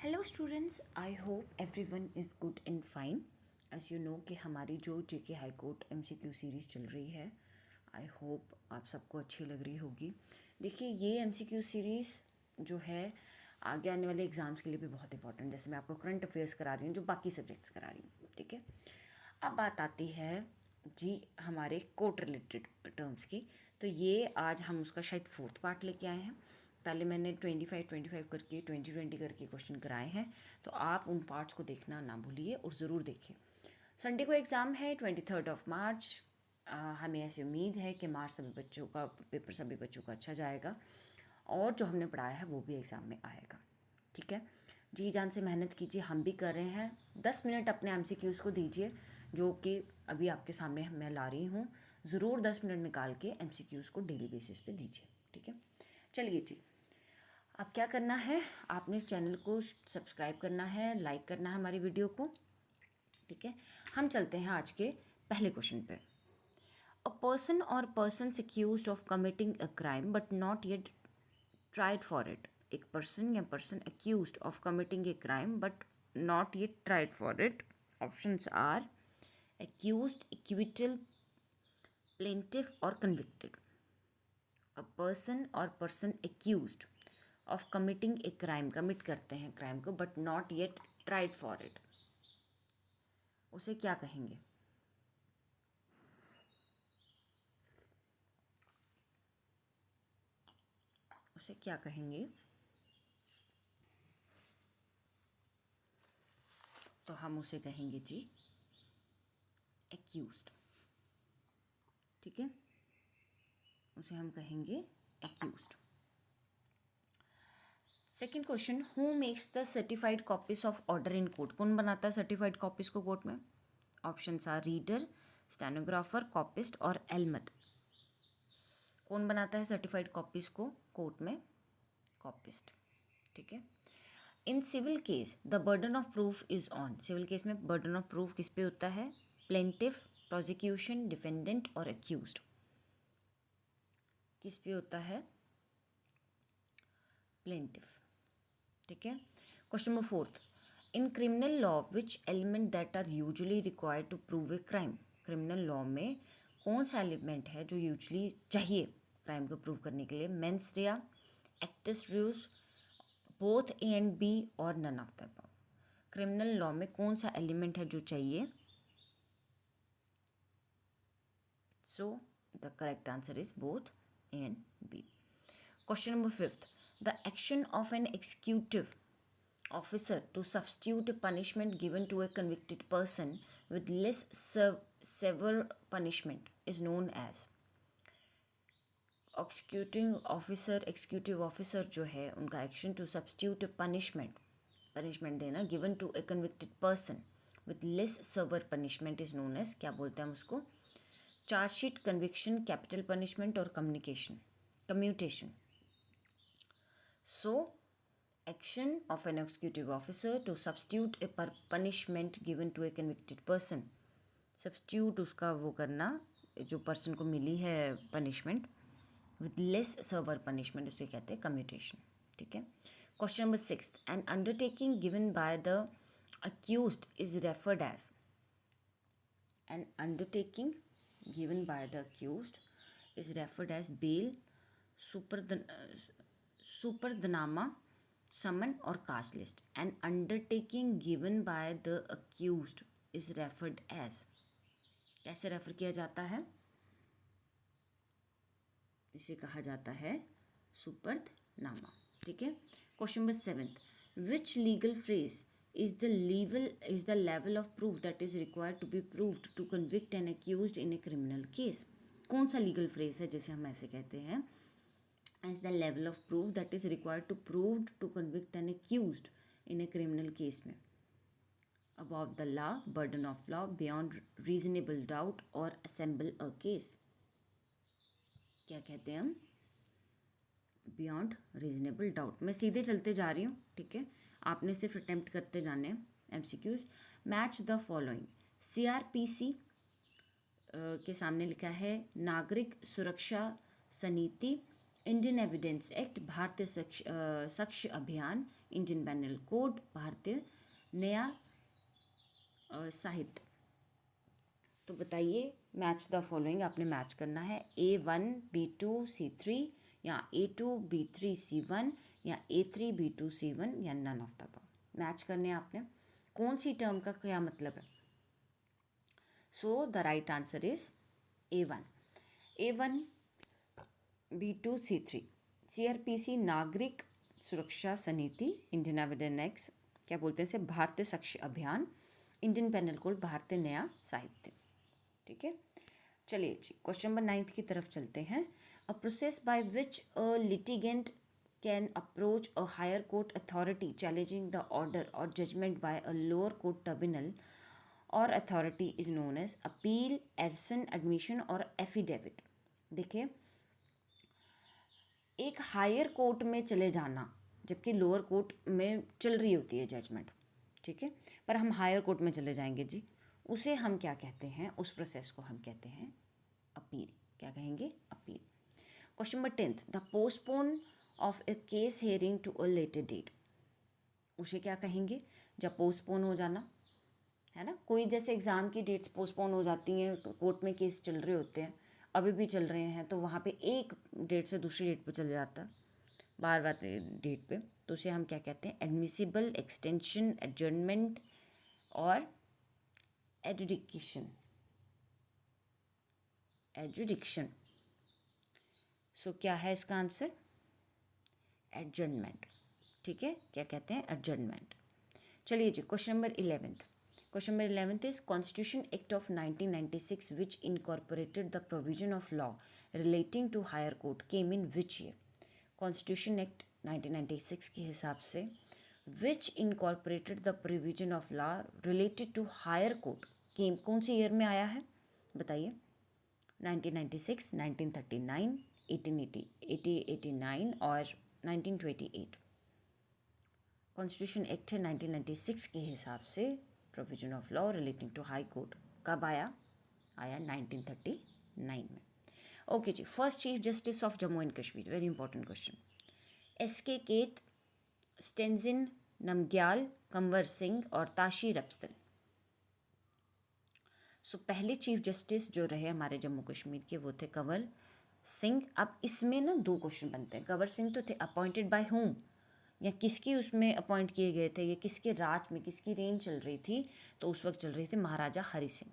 Hello students, I hope everyone is good and fine. As you know कि हमारी जो JK high court MCQ series चल रही है, आई होप आप सबको अच्छी लग रही होगी। देखिए, ये एमसीक्यू सीरीज़ जो है आगे आने वाले एग्ज़ाम्स के लिए भी बहुत इंपॉर्टेंट, जैसे मैं आपको करंट अफेयर्स करा रही हूँ जो बाकी सब्जेक्ट्स करा रही हूँ, ठीक है। अब बात आती है जी हमारे कोर्ट रिलेटेड टर्म्स की। तो ये आज हम उसका शायद फोर्थ पार्ट लेके आए हैं। पहले मैंने 25 करके 20 करके क्वेश्चन कराए हैं, तो आप उन पार्ट्स को देखना ना भूलिए और ज़रूर देखिए। संडे को एग्ज़ाम है 23 मार्च। हमें ऐसी उम्मीद है कि मार्च सभी बच्चों का पेपर सभी बच्चों का अच्छा जाएगा और जो हमने पढ़ाया है वो भी एग्ज़ाम में आएगा, ठीक है। जी जान से मेहनत कीजिए, हम भी कर रहे हैं। 10 मिनट अपने एमसीक्यूज़ को दीजिए, जो कि अभी आपके सामने मैं ला रही हूँ। ज़रूर 10 मिनट निकाल के एमसीक्यूज़ को डेली बेसिस पे दीजिए, ठीक है। चलिए जी, अब क्या करना है, आपने इस चैनल को सब्सक्राइब करना है, लाइक करना है हमारी वीडियो को, ठीक है। हम चलते हैं आज के पहले क्वेश्चन पे। अ पर्सन और persons accused of committing a crime but not yet tried for it. एक पर्सन या person accused of committing a crime but not yet tried for it. Options are accused, acquittal, plaintiff और convicted. A person और person accused of committing a crime, commit करते हैं crime को, but not yet tried for it, उसे क्या कहेंगे? उसे क्या कहेंगे? तो हम उसे कहेंगे जी एक्यूज्ड, ठीक है। उसे हम कहेंगे accused. Second question, who makes the certified copies of order in court. कौन बनाता है सर्टिफाइड कॉपीज को कोर्ट में? Options are reader, stenographer, copyist और एलमद। कौन बनाता है सर्टिफाइड कॉपीज को कोर्ट में? कॉपिस्ट, ठीक है। In civil case the burden of proof is on. Civil case में बर्डन ऑफ प्रूफ किस पे होता है? प्लेंटिफ, प्रोसिक्यूशन, डिफेंडेंट और एक्यूज्ड। किस पे होता है? प्लेंटिफ, ठीक है। Question number fourth, in criminal law which element that are usually required to prove a crime. Criminal law में कौन सा एलिमेंट है जो यूजुअली चाहिए क्राइम को प्रूव करने के लिए? Mens rea, actus reus, both A and B और none of the above. Criminal law में कौन सा एलिमेंट है जो चाहिए? So the correct answer is both A and B. Question number fifth, the action of an executive officer to substitute a punishment given to a convicted person with less severe punishment is known as। Executive officer जो है उनका action to substitute punishment देना given to a convicted person with less severe punishment is known as, क्या बोलते हैं हम उसको? Chargesheet, conviction, capital punishment और commutation. So action of an executive officer to substitute a punishment given to a convicted person। substitute उसका वो करना, जो पर्सन को मिली है punishment with less severe punishment, उसे कहते हैं commutation, ठीक है। Question number six, an undertaking given by the accused is referred as। an undertaking given by the accused is referred as bail, सुपरदनामा, समन और cast list. An undertaking given by the accused is referred as. कैसे refer किया जाता है? इसे कहा जाता है सुपरदनामा, ठीक है। Question number seventh, which legal phrase is the level of proof that is required to be proved to convict an accused in a criminal case. कौन सा लीगल फ्रेज है जिसे हम ऐसे कहते हैं as the level of proof that is required to prove to convict an accused in a criminal case में? above the law, burden of law, beyond reasonable doubt और assemble a case। क्या कहते हैं हम? Beyond reasonable doubt. मैं सीधे चलते जा रही हूँ, ठीक है, आपने सिर्फ अटेम्प्ट करते जाने हैं MCQs. Match the following. CrPC के सामने लिखा है नागरिक सुरक्षा समिति इंडियन एविडेंस एक्ट, भारतीय साक्ष्य अभियान, इंडियन पेनल कोड, भारतीय नया साहित्य। तो बताइए, मैच द फॉलोइंग, आपने मैच करना है A1 B2 C3 या A2 B3 C1 या A3 B2 C1 या none of the above. Match करने आपने कौन सी टर्म का क्या मतलब है। So the right answer is A1 B2 C3। CRPC नागरिक सुरक्षा समिति, इंडियन एविडेंस एक्ट क्या बोलते हैं इसे, भारतीय साक्ष्य अभियान, इंडियन पेनल कोड, भारतीय नया साहित्य। ठीक है, चलिए जी क्वेश्चन नंबर 9 की तरफ चलते हैं। A process by which a litigant can approach a higher court authority challenging the order और judgment by a lower court tribunal और authority is known as appeal, arson, admission और एफिडेविट। देखिए, एक higher court में चले जाना जबकि lower court में चल रही होती है जजमेंट, ठीक है, पर हम हायर कोर्ट में चले जाएंगे जी, उसे हम क्या कहते हैं, उस प्रोसेस को हम कहते हैं अपील। क्या कहेंगे, appeal. Question number 10, the postpone of a case hearing to a later date, उसे क्या कहेंगे, जब पोस्टपोन हो जाना है ना, कोई जैसे एग्ज़ाम की डेट्स पोस्टपोन हो जाती हैं, कोर्ट में केस चल रहे होते हैं, अभी भी चल रहे हैं, तो वहाँ पे एक डेट से दूसरी डेट पे चल जाता है, बार बार डेट पे, तो उसे हम क्या कहते हैं, एडमिसिबल, एक्सटेंशन, एडजर्नमेंट और एजुडिकेशन। एजुडिक्शन। सो क्या है इसका आंसर, एडजर्नमेंट। ठीक है, क्या कहते हैं, एडजर्नमेंट। चलिए जी question number 11। Question number 11 is constitution act of 1996 which incorporated the provision of law relating to higher court came in which year. Constitution act 1996 के हिसाब से which incorporated the provision of law related to higher court came कौन से year में आया है, बताइए। 1996, 1939, 1889 और 1928। कॉन्स्टिट्यूशन एक्ट है 1996 के हिसाब से, provision of law relating to high court कब आया, आया 1939 में। Okay ji, first chief justice of Jammu and Kashmir, very important question, SK केत, स्टेंजिन नमग्याल, कंवर सिंह और ताशी रफ्सल। सो पहले चीफ जस्टिस जो रहे हमारे जम्मू कश्मीर के वो थे कंवर सिंह। अब इसमें ना दो क्वेश्चन बनते हैं, कंवर सिंह तो थे अपॉइंटेड बाय होम, या किसकी उसमें अपॉइंट किए गए थे, ये किसके राज में, किसकी रेंज चल रही थी, तो उस वक्त चल रही थी महाराजा हरि सिंह।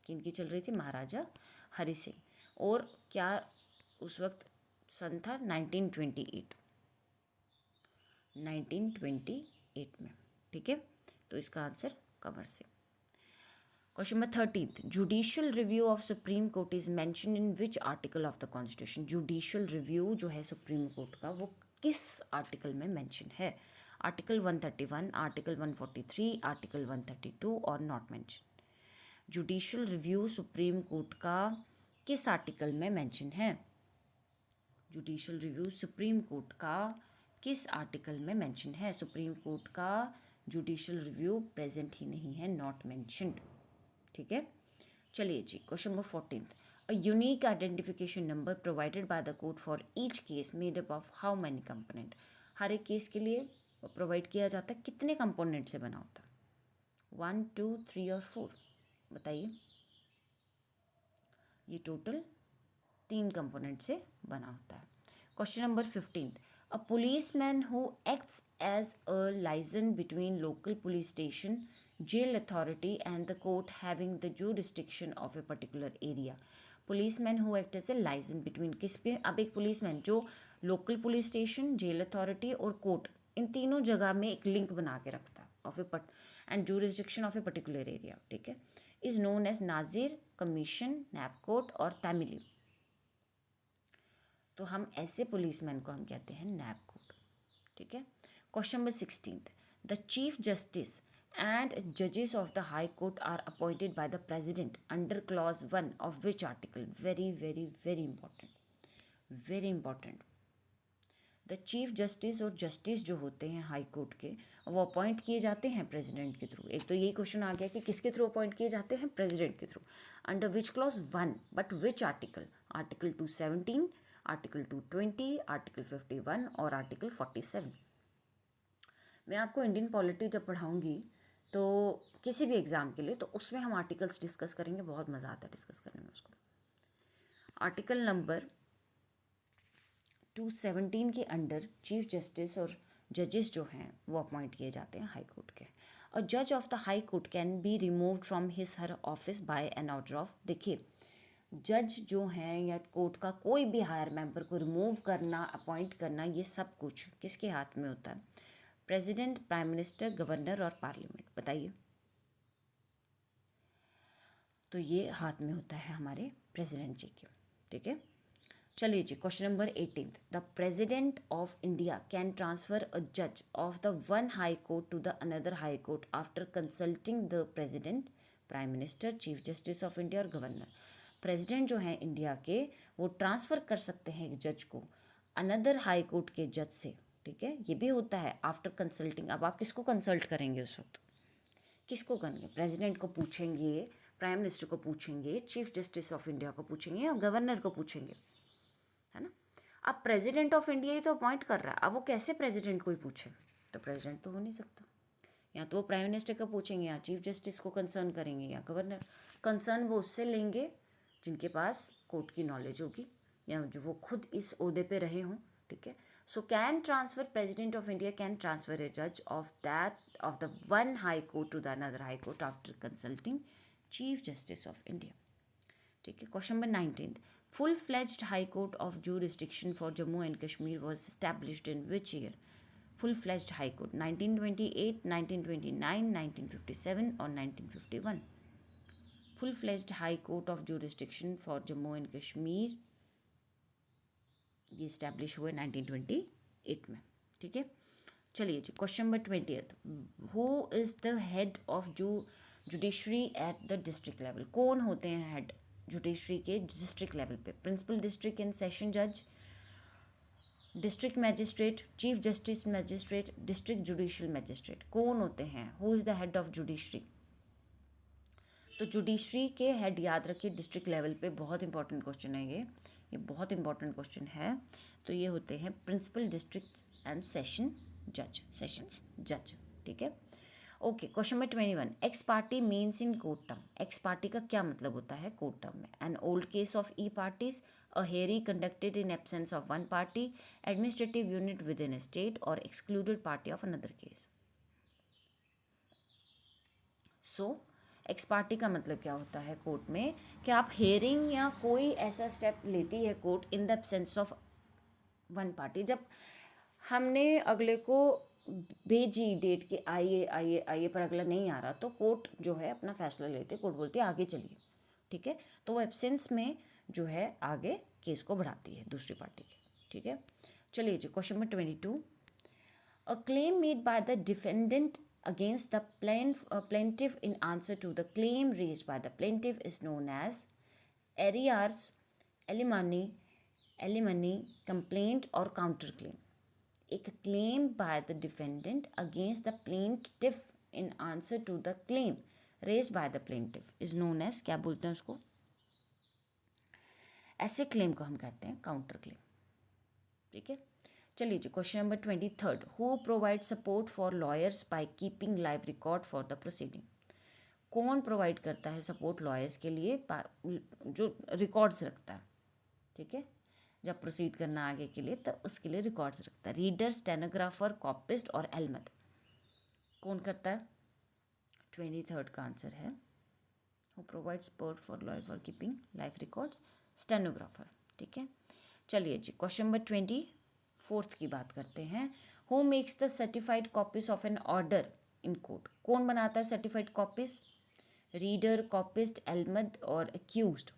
किनकी चल रही थी, महाराजा हरि सिंह। और क्या उस वक्त सन था 1928 में, ठीक है, तो इसका answer Kanwar Singh. Question number 13, judicial review of supreme court is mention in which article of the constitution. Judicial review जो है सुप्रीम कोर्ट का वो किस आर्टिकल में मेंशन है, आर्टिकल 131, आर्टिकल 143, आर्टिकल 132 और not mention. Judicial review supreme court का किस आर्टिकल में मेंशन है, जुडिशियल रिव्यू सुप्रीम कोर्ट का किस आर्टिकल में मेंशन है। सुप्रीम कोर्ट का जुडिशियल रिव्यू प्रेजेंट ही नहीं है, नॉट मेंशनड, ठीक है। चलिए जी question number 14, a unique identification number provided by the court for each case made up of how many component. हर एक केस के लिए प्रोवाइड किया जाता है, कितने कंपोनेंट से बना होता है, 1, 2, 3 और 4, बताइए। ये टोटल 3 कंपोनेंट से बना होता है। Question number 15, a policeman who acts as a liaison between local police station, jail authority and the court having the jurisdiction of a particular area. Policeman who act as a liaison between किस पे, अब एक policeman जो local police station, jail authority और court इन तीनों जगह में एक लिंक बना के रखता है of a and jurisdiction of a particular area, ठीक है, इज नोन एज नाजिर, कमीशन, नैब कोर्ट और तमिली। तो हम ऐसे पुलिसमैन को हम कहते हैं नैब कोर्ट, ठीक है। Question number 16, the chief justice and judges of the high court are appointed by the president under clause 1 of which article, very very very important। The chief justice और जस्टिस जो होते हैं हाई कोर्ट के वो appoint किए जाते हैं president के थ्रू। एक तो यही क्वेश्चन आ गया कि किसके थ्रू अपॉइंट किए जाते हैं, प्रेसिडेंट के through, under which clause 1, but which article, article 217, article 220, article 51 और आर्टिकल 47। मैं आपको इंडियन पॉलिटी जब पढ़ाऊँगी तो किसी भी एग्ज़ाम के लिए, तो उसमें हम आर्टिकल्स डिस्कस करेंगे, बहुत मज़ा आता है डिस्कस करने में उसको। आर्टिकल नंबर 217 के अंडर चीफ जस्टिस और जजेस जो हैं वो अपॉइंट किए जाते हैं हाई कोर्ट के। और जज of the high court can be removed from his her office by an order of, देखिए जज जो हैं या कोर्ट का कोई भी हायर मेंबर को रिमूव करना, अपॉइंट करना, ये सब कुछ किसके हाथ में होता है? प्रेसिडेंट, प्राइम मिनिस्टर, गवर्नर और पार्लियामेंट। बताइए। तो ये हाथ में होता है हमारे प्रेसिडेंट जी के। ठीक है, चलिए जी, question number 18। The president of India can transfer a जज of the one high court to the another high court after consulting the president, prime minister, chief justice of India और गवर्नर। प्रेसिडेंट जो हैं India के, वो transfer कर सकते हैं एक जज को अनदर हाई कोर्ट के जज से। ठीक है, ये भी होता है आफ्टर कंसल्टिंग। अब आप किसको कंसल्ट करेंगे उस वक्त? किसको करेंगे? प्रेसिडेंट को पूछेंगे, प्राइम मिनिस्टर को पूछेंगे, चीफ जस्टिस ऑफ इंडिया को पूछेंगे या गवर्नर को पूछेंगे, है ना? अब प्रेसिडेंट ऑफ इंडिया ही तो अपॉइंट कर रहा है, अब वो कैसे प्रेसिडेंट को ही पूछे? तो प्रेसिडेंट तो हो नहीं सकता। या तो वो प्राइम मिनिस्टर को पूछेंगे, या चीफ जस्टिस को कंसर्न करेंगे, या गवर्नर। कंसर्न वो उससे लेंगे जिनके पास कोर्ट की नॉलेज होगी या जो वो खुद इस ओहदे पे रहे हों। ठीक है, so can transfer, president of India can transfer a जज of the one high court to the another high court after consulting chief justice of India. ठीक है, question number 19। Full fledged high court of jurisdiction for Jammu and Kashmir was established in which year? Full fledged high court 1928, 1929, 1957 और 1951। Full fledged high court of jurisdiction for Jammu and Kashmir ये establish हुए 1928 में। ठीक है, चलिए जी, question number 20। Who is the head of judiciary at the district level? कौन होते हैं हेड जुडिशरी के डिस्ट्रिक्ट लेवल पे? प्रिंसिपल डिस्ट्रिक्ट एंड सेशन जज, district magistrate, chief justice magistrate, district judicial magistrate. कौन होते हैं? Who is the head of judiciary? तो जुडिशरी के हेड याद रखिए डिस्ट्रिक्ट लेवल पे, बहुत इंपॉर्टेंट क्वेश्चन है ये बहुत इंपॉर्टेंट क्वेश्चन है। तो ये होते हैं प्रिंसिपल डिस्ट्रिक्ट एंड सेशंस जज। ठीक है, okay. Question number 21। Ex parte means in court term. Ex parte का क्या मतलब होता है कोर्ट टर्म में? An old case of the parties, a hearing conducted in absence of one party, administrative unit within a state और excluded party of another case. So ex parte का मतलब क्या होता है कोर्ट में? कि आप हेयरिंग या कोई ऐसा स्टेप लेती है court in the absence of one party. जब हमने अगले को भेजी डेट के आइए आइए आइए पर अगला नहीं आ रहा, तो कोर्ट जो है अपना फैसला लेते, कोर्ट बोलती है आगे चलिए। ठीक है, तो वो एब्सेंस में जो है आगे केस को बढ़ाती है दूसरी पार्टी के। ठीक है, चलिए जी, question number 22। A claim made by the defendant against the plaintiff in answer to the claim raised by the plaintiff is known as arrears, alimony, complaint or counterclaim. एक claim by the defendant against the plaintiff in answer to the claim raised by the plaintiff is known as, क्या बोलते हैं उसको? ऐसे claim को हम कहते हैं काउंटर क्लेम। ठीक है, चलिए जी, question number 23। Who provide support for lawyers by keeping live record for the proceeding? कौन प्रोवाइड करता है सपोर्ट लॉयर्स के लिए जो रिकॉर्ड्स रखता है? ठीक है, जब प्रोसीड करना आगे के लिए तो उसके लिए रिकॉर्ड्स रखता है। रीडर, स्टेनोग्राफर, कॉपिस्ट और एलमद। कौन करता है? 23 का आंसर है who provide support for lawyer for keeping live records, stenographer. ठीक है, चलिए जी, क्वेश्चन नंबर 24 की बात करते हैं। Who makes the certified copies of an order in court? कौन बनाता है सर्टिफाइड कॉपीज? रीडर, कॉपिस्ट, एलमद और accused.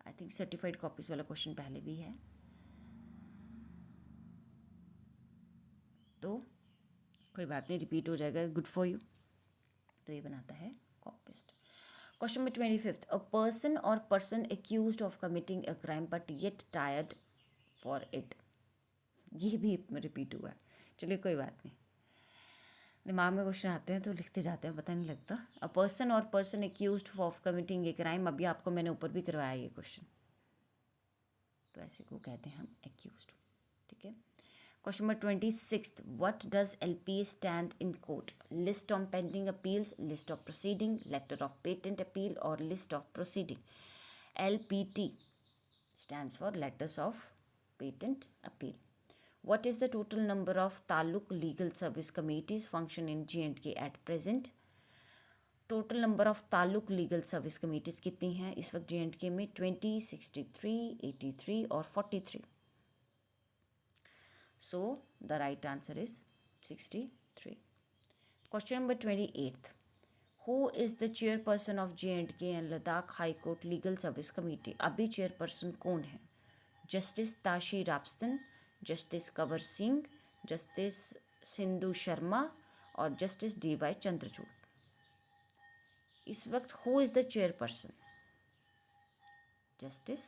I think certified copies वाला क्वेश्चन पहले भी है, तो कोई बात नहीं, रिपीट हो जाएगा, गुड फॉर यू। तो ये बनाता है copyist. Question number 25। A person और person accused of committing a crime but yet tired for it. ये भी रिपीट हुआ है, चलिए कोई बात नहीं, दिमाग में क्वेश्चन आते हैं तो लिखते जाते हैं, पता नहीं लगता। अ पर्सन और person accused of committing a crime, अभी आपको मैंने ऊपर भी करवाया ये क्वेश्चन। तो ऐसे को कहते हैं हम एक्यूज्ड। ठीक है। Question number 26, what does LP stand in court? List of pending appeals, list of proceeding, letter of patent appeal और list of proceeding. LPT stands for letters of patent appeal. What is the total number of Taluk legal service committees function in J&K at present? Total number of ताल्लुक legal service committees कितनी हैं इस वक्त J&K में? 20, 63, 83 और 43। So the right answer is 63। Question number 28, who is the chairperson of J&K and Ladakh high court legal service committee? अभी chairperson कौन है? Justice Tashi Rabstan, justice Kanwar Singh, justice Sindhu Sharma और जस्टिस DY चंद्रचूड़। इस वक्त who is the chairperson? Justice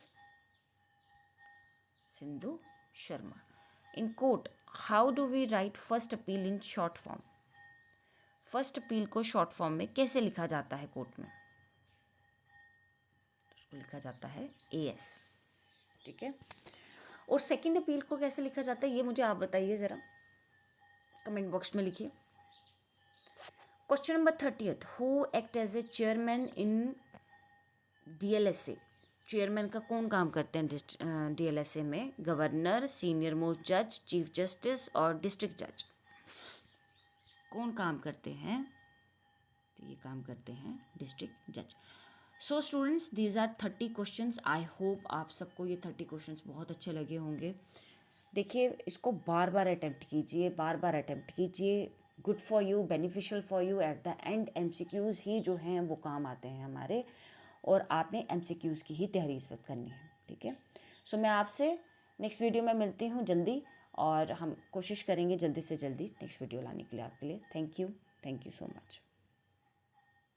Sindhu Sharma. In court, how do we write first appeal in short form? First appeal को short form में कैसे लिखा जाता है कोर्ट में? उसको लिखा जाता है AS। ठीक है। और सेकंड अपील को कैसे लिखा जाता है ये मुझे आप बताइए ज़रा, कमेंट बॉक्स में लिखिए। Question number 30, who act as a chairman in DLSA? Chairman का कौन काम करते हैं DLSA में? गवर्नर, सीनियर मोस्ट जज, चीफ जस्टिस और डिस्ट्रिक्ट जज। कौन काम करते हैं? तो ये काम करते हैं डिस्ट्रिक्ट जज। So students, these are 30 questions. I hope आप सबको ये 30 क्वेश्चंस बहुत अच्छे लगे होंगे। देखिए, इसको बार बार अटैम्प्ट कीजिए, बार बार अटैम्प्ट कीजिए। Good for you, beneficial for you. At the end MCQs ही जो हैं वो काम आते हैं हमारे, और आपने MCQs की ही तैयारी इस वक्त करनी है। ठीक है। सो मैं आपसे नेक्स्ट वीडियो में मिलती हूँ जल्दी, और हम कोशिश करेंगे जल्दी से जल्दी नेक्स्ट वीडियो लाने के लिए आपके लिए। Thank you so much.